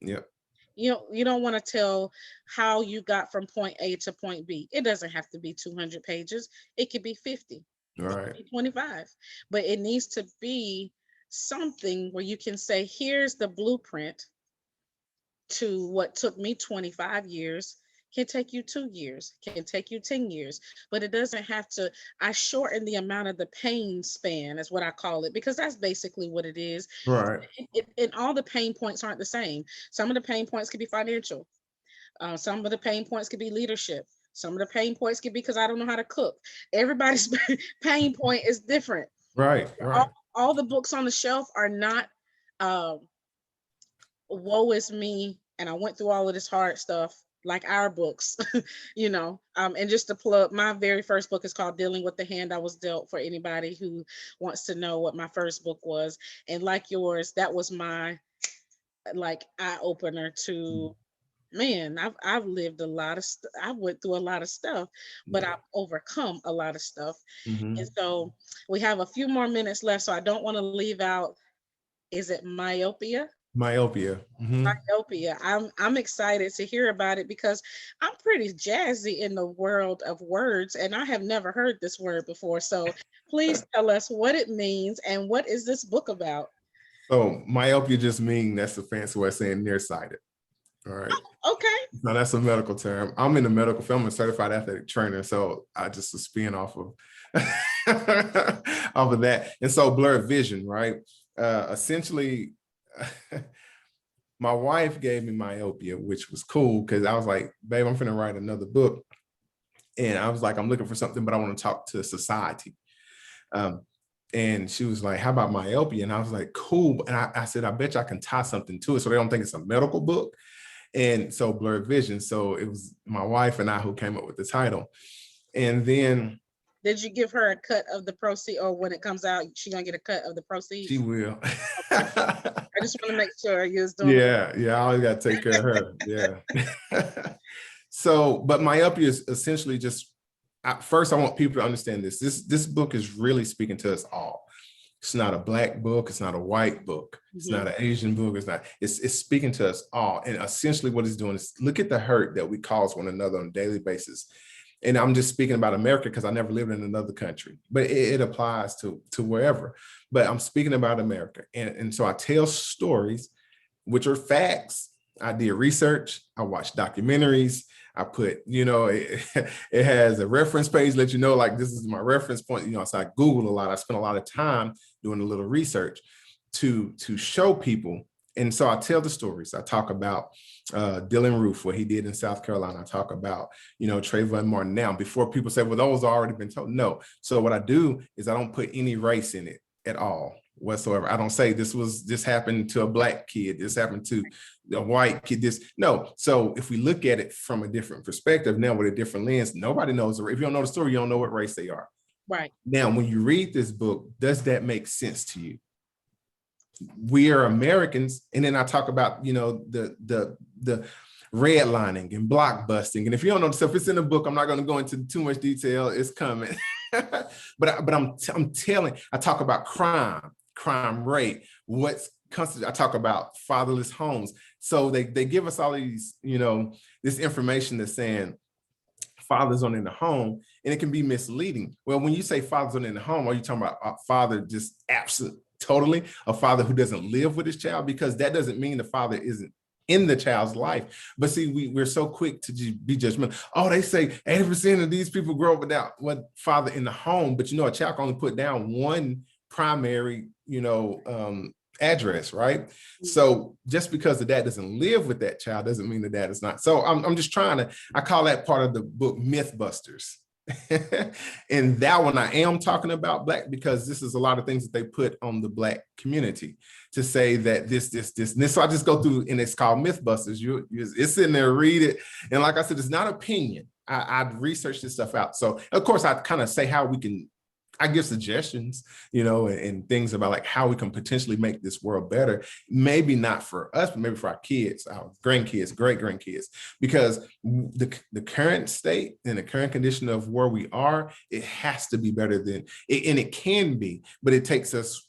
Yep. You don't want to tell how you got from point A to point B. It doesn't have to be 200 pages. It could be 50. It could Right. be 25. But it needs to be something where you can say, here's the blueprint to what took me 25 years can take you 2 years, can take you 10 years, but it doesn't have to. I shorten the amount of the pain span, is what I call it, because that's basically what it is. Right. And all the pain points aren't the same. Some of the pain points could be financial. Some of the pain points could be leadership. Some of the pain points could be because I don't know how to cook. Everybody's pain point is different. Right. All, Right. all the books on the shelf are not um, woe is me and I went through all of this hard stuff like our books. And just to plug, my very first book is called Dealing with the Hand I Was Dealt, for anybody who wants to know what my first book was. And like yours, that was my like eye opener to, man, I've lived a lot of I went through a lot of stuff, but Yeah. I've overcome a lot of stuff. And Mhm. so we have a few more minutes left, so I don't want to leave out, is it myopia? Myopia. Mhm. Myopia. I'm excited to hear about it because I'm pretty jazzy in the world of words and I have never heard this word before. So please tell us what it means and what is this book about? So myopia just means, that's a fancy way of saying nearsighted. All right. Okay. No, that's a medical term. I'm in the medical field. I'm a certified athletic trainer. So I just was spin off of off of that. And so blurred vision, right? Essentially, my wife gave me myopia, which was cool because I was like, babe, I'm finna write another book. And I was like, I'm looking for something, but I want to talk to society. And she was like, how about myopia? And I was like, cool. And I said, I bet you I can tie something to it so they don't think it's a medical book. And so blurred vision. So it was my wife and I who came up with the title. And then did you give her a cut of the proceeds, or when it comes out, she gonna get a cut of the proceeds? She will. I just want to make sure you was doing Yeah, I always got to take care of her. Yeah. So, but myopia is essentially just, first I want people to understand this. This book is really speaking to us all. It's not a Black book. It's not a white book. It's not an Asian book. It's speaking to us all. And essentially what it's doing is look at the hurt that we cause one another on a daily basis. And I'm just speaking about America because I never lived in another country, but it applies to wherever. But I'm speaking about America. And so I tell stories, which are facts. I did research. I watched documentaries. I put, it has a reference page, let you know, like, this is my reference point. So I Googled a lot. I spent a lot of time doing a little research to show people. And so I tell the stories. I talk about Dylan Roof, what he did in South Carolina. I talk about, Trayvon Martin. Now, before people say, well, those have already been told. No. So what I do is I don't put any race in it at all whatsoever. I don't say this happened to a Black kid, this happened to a white kid, no. So if we look at it from a different perspective now with a different lens, nobody knows. If you don't know the story, you don't know what race they are. Right. Now, when you read this book, does that make sense to you? We are Americans. And then I talk about, the redlining and blockbusting. And if you don't know the stuff, it's in the book. I'm not going to go into too much detail. It's coming. but I'm telling, I talk about crime rate, what's constant. I talk about fatherless homes. So they give us all of these, this information that's saying fathers aren't in the home, and it can be misleading. Well, when you say fathers aren't in the home, are you talking about a father just absent totally, a father who doesn't live with his child? Because that doesn't mean the father isn't in the child's life. But see, we're so quick to be judgmental. Oh, they say 80% of these people grow up without one father in the home, but a child can only put down one primary, address, right? So just because the dad doesn't live with that child doesn't mean the dad is not. So I'm just I call that part of the book Mythbusters. And that one I am talking about Black, because this is a lot of things that they put on the Black community to say that this, and this. So I just go through, and it's called Mythbusters. It's in there, read it. And like I said, it's not opinion. I researched this stuff out. So of course I kind of say how we can, I give suggestions, and things about like how we can potentially make this world better. Maybe not for us, but maybe for our kids, our grandkids, great grandkids, because the current state and the current condition of where we are, it has to be better than it, and it can be, but it takes us,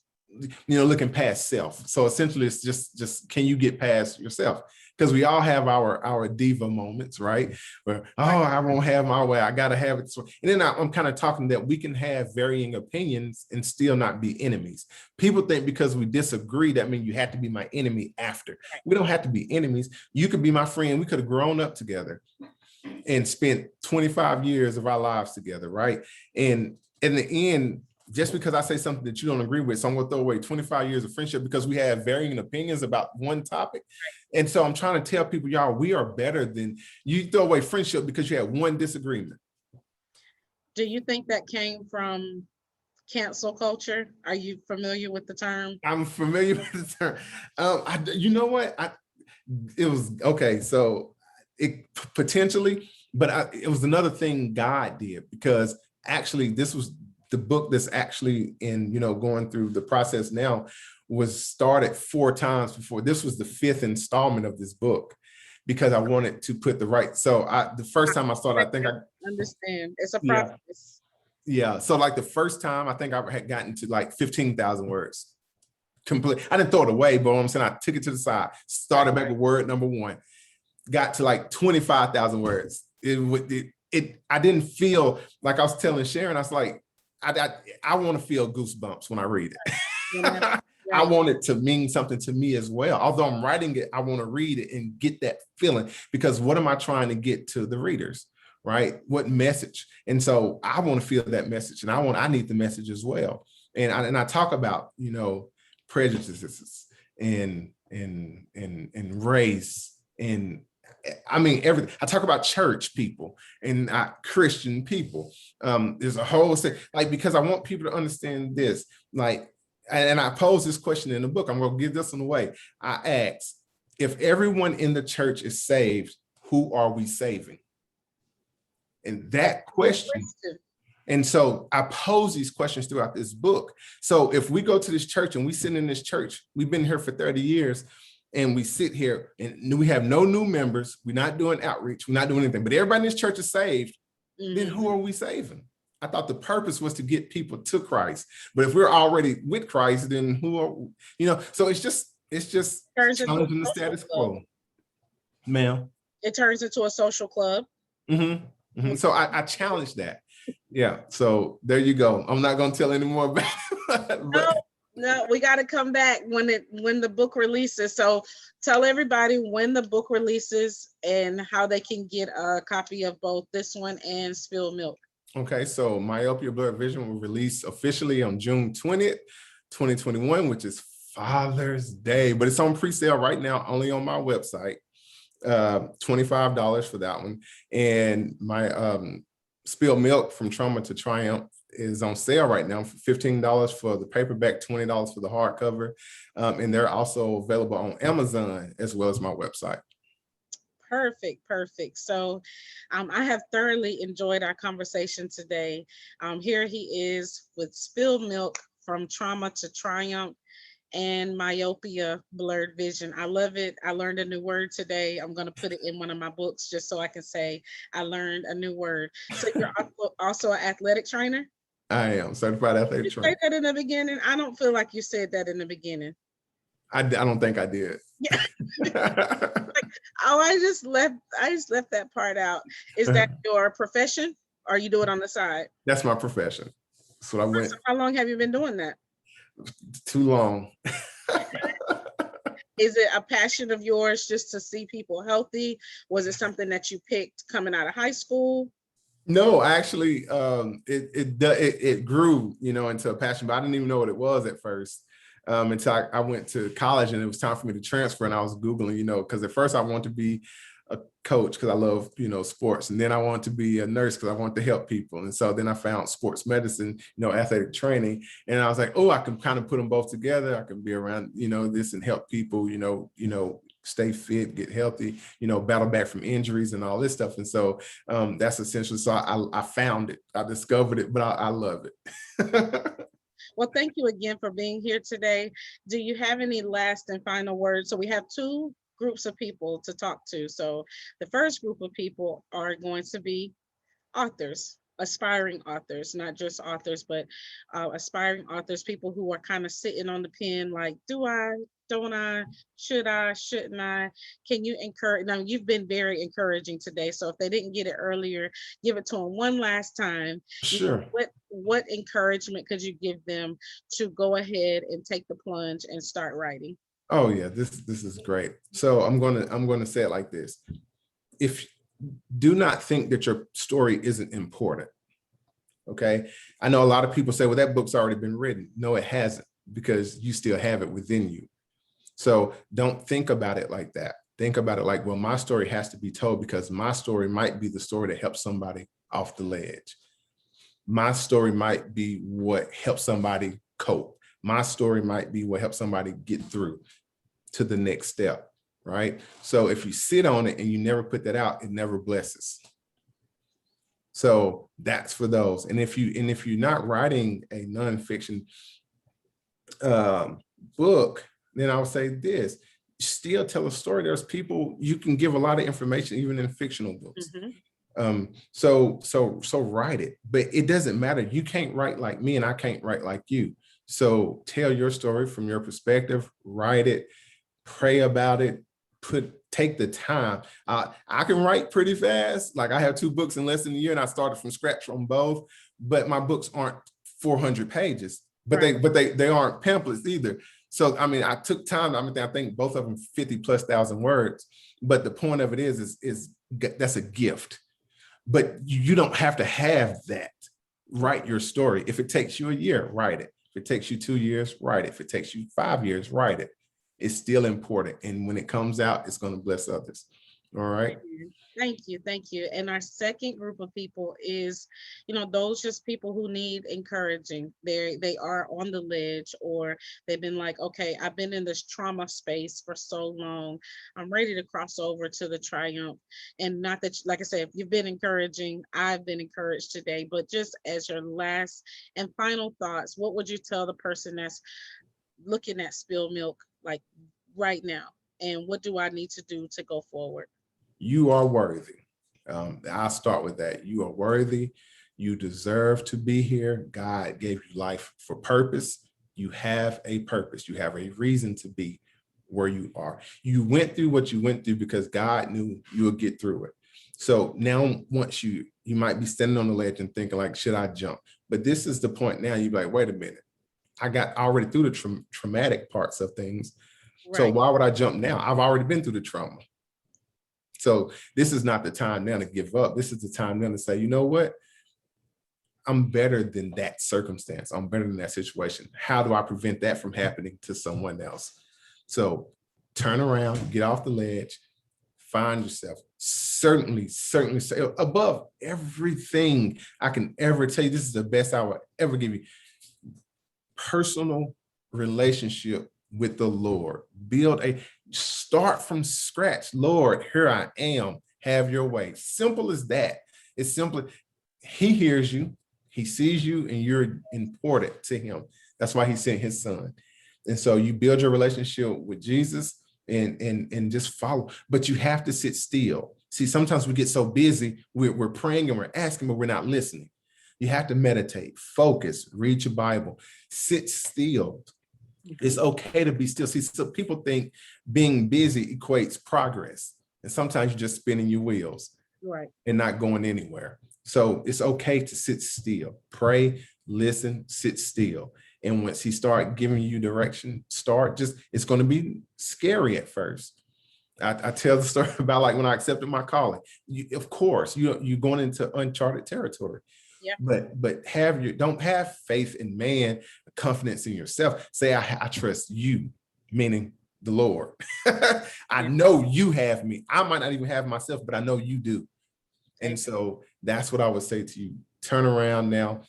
looking past self. So essentially it's just can you get past yourself? Because we all have our diva moments, right? Where, I won't have my way. I got to have it. So, and then I'm kind of talking that we can have varying opinions and still not be enemies. People think because we disagree, that means you have to be my enemy after. We don't have to be enemies. You could be my friend. We could have grown up together and spent 25 years of our lives together, right? And in the end, just because I say something that you don't agree with, so I'm gonna throw away 25 years of friendship because we have varying opinions about one topic. And so I'm trying to tell people, y'all, we are better than, you throw away friendship because you had one disagreement. Do you think that came from cancel culture? Are you familiar with the term? I'm familiar with the term. You know what? It was, okay, so it potentially, but it was another thing God did, because actually this was the book that's actually in, going through the process now, was started 4 times before. This was the 5th installment of this book, because I wanted to put the right. So the first time I started, I think I understand. It's a process. Yeah. So like the first time, I think I had gotten to like 15,000 words. Complete. I didn't throw it away, but I'm saying I took it to the side, started back with word number 1, got to like 25,000 words. I didn't feel like, I was telling Sharon, I was like, I want to feel goosebumps when I read it. I Right. want it to mean something to me as well. Although I'm writing it, I want to read it and get that feeling, because what am I trying to get to the readers, right? What message? And so I want to feel that message, and I need the message as well. And I talk about, prejudices and race, and I mean everything. I talk about church people and Christian people. There's a whole thing, like, because I want people to understand this. Like, and I pose this question in the book. I'm going to give this one away. I ask, if everyone in the church is saved, who are we saving? And that question. And so I pose these questions throughout this book. So if we go to this church and we sit in this church, we've been here for 30 years, and we sit here and we have no new members, we're not doing outreach, we're not doing anything, but everybody in this church is saved, then who are we saving? I thought the purpose was to get people to Christ. But if we're already with Christ, then who are, so it's just challenging the status quo. Ma'am. It turns into a social club. So I challenge that. Yeah. So there you go. I'm not going to tell any more about it. But... No, we got to come back when the book releases. So tell everybody when the book releases and how they can get a copy of both this one and Spilled Milk. Okay, so Myopia Blurred Vision will release officially on June 20th, 2021, which is Father's Day, but it's on pre-sale right now, only on my website. $25 for that one. And my Spilled Milk, From Trauma to Triumph, is on sale right now for $15 for the paperback, $20 for the hardcover. And they're also available on Amazon as well as my website. Perfect. So I have thoroughly enjoyed our conversation today. Here he is with Spilled Milk, From Trauma to Triumph, and Myopia Blurred Vision. I love it. I learned a new word today. I'm going to put it in one of my books just so I can say I learned a new word. So you're also an athletic trainer? I am certified athletic trainer. Did you say that in the beginning? I don't feel like you said that in the beginning. I don't think I did. Yeah. I just left that part out. Is that your profession, or you do it on the side? That's my profession. That's what I went. So how long have you been doing that? Too long. Is it a passion of yours just to see people healthy? Was it something that you picked coming out of high school? No, actually, it grew, into a passion, but I didn't even know what it was at first. Until I went to college and it was time for me to transfer, and I was Googling, because at first I wanted to be a coach because I love, sports. And then I wanted to be a nurse because I wanted to help people. And so then I found sports medicine, athletic training. And I was like, oh, I can kind of put them both together. I can be around, this and help people, stay fit, get healthy, battle back from injuries and all this stuff. And so that's essentially, so I found it, I discovered it, but I love it. Well, thank you again for being here today. Do you have any last and final words? So we have two groups of people to talk to. So the first group of people are going to be authors, aspiring authors, not just authors, but aspiring authors, people who are kind of sitting on the pen like, do I, don't I, should I, shouldn't I? Can you encourage? Now, you've been very encouraging today. So if they didn't get it earlier, give it to them one last time. Sure. What encouragement could you give them to go ahead and take the plunge and start writing? Oh yeah, this is great. So I'm gonna say it like this. Do not think that your story isn't important. Okay. I know a lot of people say, well, that book's already been written. No, it hasn't, because you still have it within you. So don't think about it like that. Think about it like, well, my story has to be told because my story might be the story that helps somebody off the ledge. My story might be what helps somebody cope. My story might be what helps somebody get through to the next step, right? So if you sit on it and you never put that out, it never blesses. So that's for those. And if you're not writing a nonfiction book, then I would say this: still tell a story. There's people, you can give a lot of information even in fictional books. So write it, but it doesn't matter. You can't write like me and I can't write like you. So tell your story from your perspective, write it, pray about it, take the time. I can write pretty fast. Like I have 2 books in less than a year and I started from scratch on both, but my books aren't 400 pages, but right. they aren't pamphlets either. So, I mean, I took time. I think both of them 50,000+ words. But the point of it is that's a gift. But you don't have to have that. Write your story. If it takes you a year, write it. If it takes you 2 years, write it. If it takes you 5 years, write it. It's still important. And when it comes out, it's going to bless others. All right. Thank you. Thank you. And our second group of people is, those just people who need encouraging. They are on the ledge, or they've been like, okay, I've been in this trauma space for so long. I'm ready to cross over to the triumph. And not that, like I said, if you've been encouraging, I've been encouraged today. But just as your last and final thoughts, what would you tell the person that's looking at spilled milk like right now? And what do I need to do to go forward? You are worthy. I'll start with that. You are worthy. You deserve to be here. God gave you life for purpose. You have a purpose. You have a reason to be where you are. You went through what you went through because God knew you would get through it. So now once you might be standing on the ledge and thinking like, should I jump? But this is the point now. You're like, wait a minute. I got already through the traumatic parts of things. Right. So why would I jump now? I've already been through the trauma. So this is not the time now to give up. This is the time now to say, you know what? I'm better than that circumstance. I'm better than that situation. How do I prevent that from happening to someone else? So turn around, get off the ledge, find yourself. Certainly above everything I can ever tell you, this is the best I would ever give you. Personal relationship with the Lord. Start from scratch. Lord, here I am. Have your way. Simple as that. It's simply, he hears you, he sees you, and you're important to him. That's why he sent his son. And so you build your relationship with Jesus and just follow. But you have to sit still. See, sometimes we get so busy, we're praying and we're asking, but we're not listening. You have to meditate, focus, read your Bible, sit still. It's okay to be still. See, so people think being busy equates progress. And sometimes you're just spinning your wheels, right, and not going anywhere. So it's okay to sit still, pray, listen, sit still. And once he start giving you direction, it's going to be scary at first. I tell the story about like when I accepted my calling. Of course, you're going into uncharted territory. Yeah. But don't have faith in man, confidence in yourself. Say, I trust you, meaning the Lord. I know you have me. I might not even have myself, but I know you do. And so that's what I would say to you. Turn around now,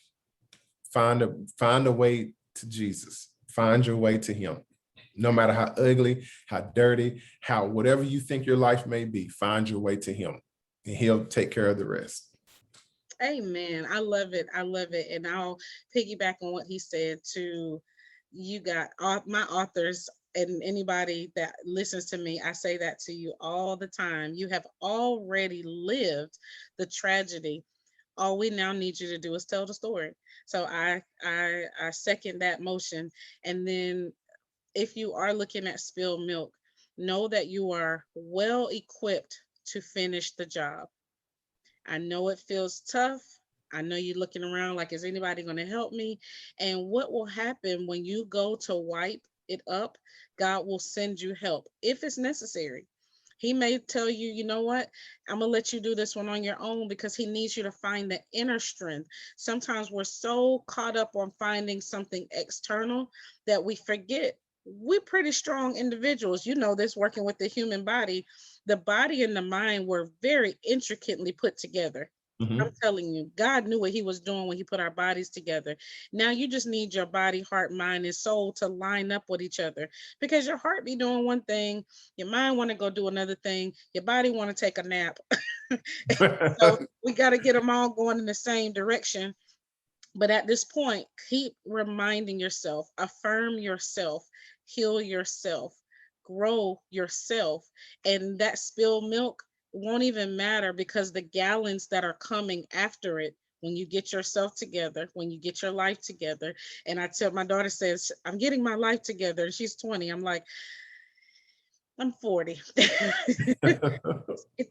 find a way to Jesus. Find your way to him. No matter how ugly, how dirty, how whatever you think your life may be, find your way to him and he'll take care of the rest. Amen. I love it. I love it. And I'll piggyback on what he said to you got my authors and anybody that listens to me. I say that to you all the time. You have already lived the tragedy. All we now need you to do is tell the story. So I second that motion. And then if you are looking at spilled milk, know that you are well equipped to finish the job. I know it feels tough. I know you're looking around like, is anybody going to help me? And what will happen when you go to wipe it up? God will send you help if it's necessary. He may tell you, you know what, I'm going to let you do this one on your own because he needs you to find the inner strength. Sometimes we're so caught up on finding something external that we forget we're pretty strong individuals. You know this, working with the human body. The body and the mind were very intricately put together. Mm-hmm. I'm telling you, God knew what he was doing when he put our bodies together. Now you just need your body, heart, mind, and soul to line up with each other, because your heart be doing one thing, your mind want to go do another thing, your body want to take a nap. So we got to get them all going in the same direction. But at this point, keep reminding yourself, affirm yourself, heal yourself, grow yourself. And that spilled milk won't even matter, because the gallons that are coming after it, when you get yourself together, when you get your life together. And I tell my daughter, says, I'm getting my life together. And she's 20. I'm like, I'm 40.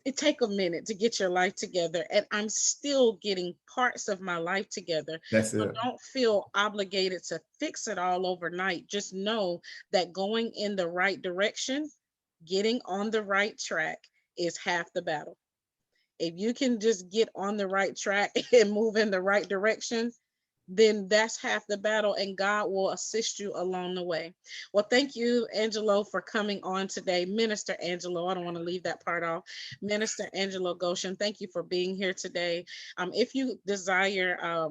It take a minute to get your life together, and I'm still getting parts of my life together. That's So it. don't feel obligated to fix it all overnight. Just know that going in the right direction, getting on the right track, is half the battle. If you can just get on the right track and move in the right direction, then that's half the battle, and God will assist you along the way. Well, thank you, Angelo, for coming on today. Minister Angelo, I don't want to leave that part off. Minister Angelo Goshen, thank you for being here today. If you desire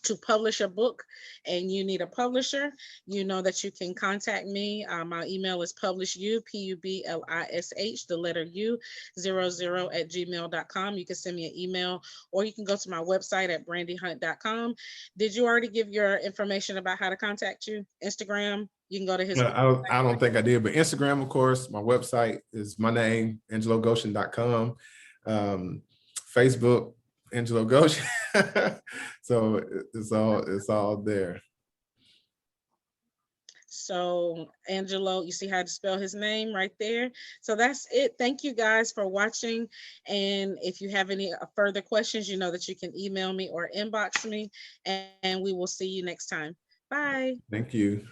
to publish a book and you need a publisher, you know that you can contact me. My email is publishu, Publish, the letter U, 00 at gmail.com. You can send me an email, or you can go to my website at brandyhunt.com. Did you already give your information about how to contact you? Instagram, you can go to his website. I don't think I did, but Instagram, of course, my website is my name, angelogoshen.com. Facebook, Angelo Goshen. So it's all there. So Angelo, you see how to spell his name right there. So that's it. Thank you guys for watching. And if you have any further questions, you know that you can email me or inbox me, and we will see you next time. Bye. Thank you.